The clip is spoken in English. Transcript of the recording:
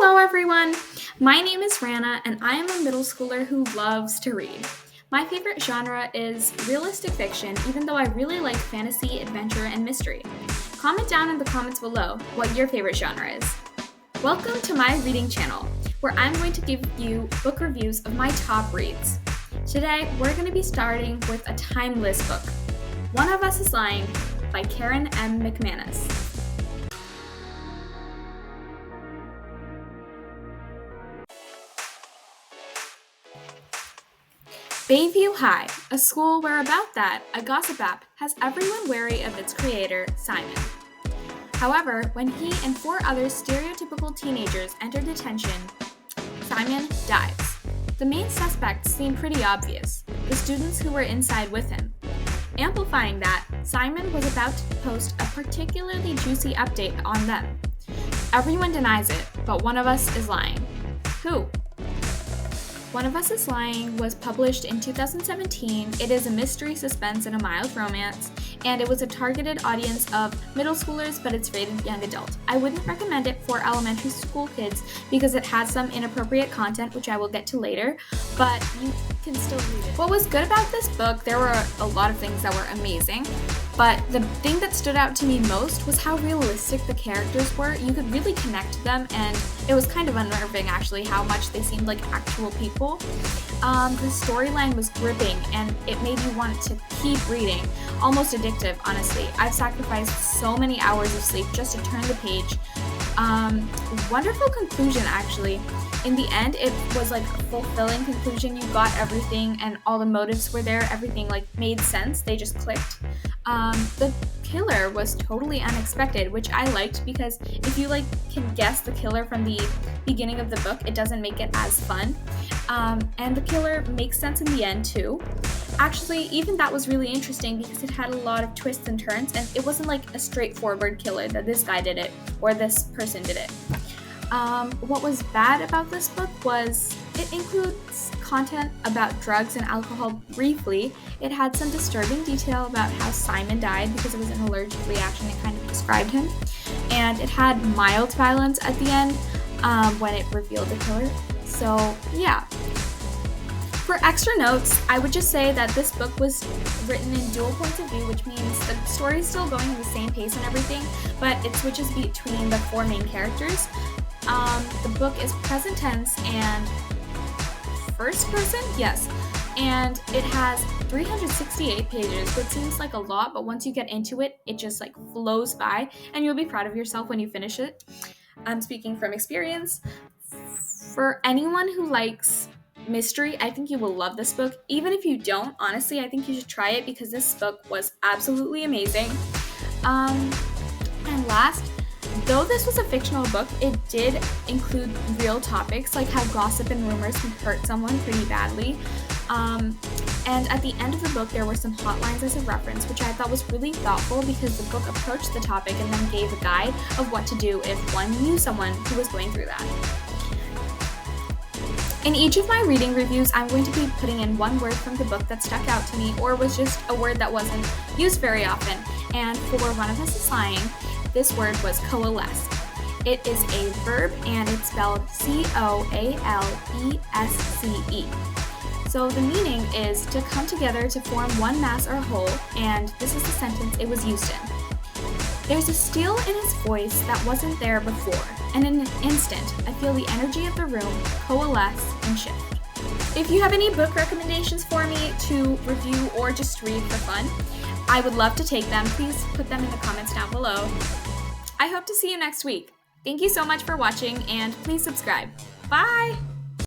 Hello everyone! My name is Ryana and I am a middle schooler who loves to read. My favorite genre is realistic fiction, even though I really like fantasy, adventure, and mystery. Comment down in the comments below what your favorite genre is. Welcome to my reading channel, where I'm going to give you book reviews of my top reads. Today, we're going to be starting with a timeless book, One of Us is Lying by Karen M. McManus. Bayview High, a school where about that, a gossip app has everyone wary of its creator, Simon. However, when he and 4 other stereotypical teenagers enter detention, Simon dies. The main suspects seem pretty obvious, the students who were inside with him. Amplifying that, Simon was about to post a particularly juicy update on them. Everyone denies it, but one of us is lying. Who? One of Us is Lying was published in 2017. It is a mystery, suspense, and a mild romance, and it was a targeted audience of middle schoolers, but it's rated young adult. I wouldn't recommend it for elementary school kids because it has some inappropriate content, which I will get to later, but you can still read it. What was good about this book, there were a lot of things that were amazing, but the thing that stood out to me most was how realistic the characters were. You could really connect to them, and it was kind of unnerving actually how much they seemed like actual people. The storyline was gripping and it made me want to keep reading. Almost addictive, honestly. I've sacrificed so many hours of sleep just to turn the page. Wonderful conclusion, actually. In the end, it was like a fulfilling conclusion. You got everything and all the motives were there. Everything like made sense. They just clicked. The killer was totally unexpected, which I liked because if you can guess the killer from the beginning of the book, it doesn't make it as fun. And the killer makes sense in the end too. Actually, even that was really interesting because it had a lot of twists and turns, and it wasn't like a straightforward killer that this guy did it or this person did it. What was bad about this book was it includes content about drugs and alcohol briefly. It had some disturbing detail about how Simon died because it was an allergic reaction. It kind of described him. And it had mild violence at the end when it revealed the killer. So, yeah. For extra notes, I would just say that this book was written in dual points of view, which means the story is still going at the same pace and everything, but it switches between the 4 main characters. The book is present tense and first person? Yes. And it has 368 pages, which seems like a lot, but once you get into it, it just flows by, and you'll be proud of yourself when you finish it. I'm speaking from experience. For anyone who likes mystery, I think you will love this book. Even if you don't, honestly, I think you should try it because this book was absolutely amazing. And last, though this was a fictional book, it did include real topics like how gossip and rumors can hurt someone pretty badly. And at the end of the book, there were some hotlines as a reference, which I thought was really thoughtful because the book approached the topic and then gave a guide of what to do if one knew someone who was going through that. In each of my reading reviews, I'm going to be putting in one word from the book that stuck out to me or was just a word that wasn't used very often. And for One of Us is Lying, this word was coalesce. It is a verb and it's spelled C-O-A-L-E-S-C-E. So the meaning is to come together to form one mass or whole, and this is the sentence it was used in. There's a steel in his voice that wasn't there before, and in an instant, I feel the energy of the room coalesce and shift. If you have any book recommendations for me to review or just read for fun, I would love to take them. Please put them in the comments down below. I hope to see you next week. Thank you so much for watching, and please subscribe. Bye!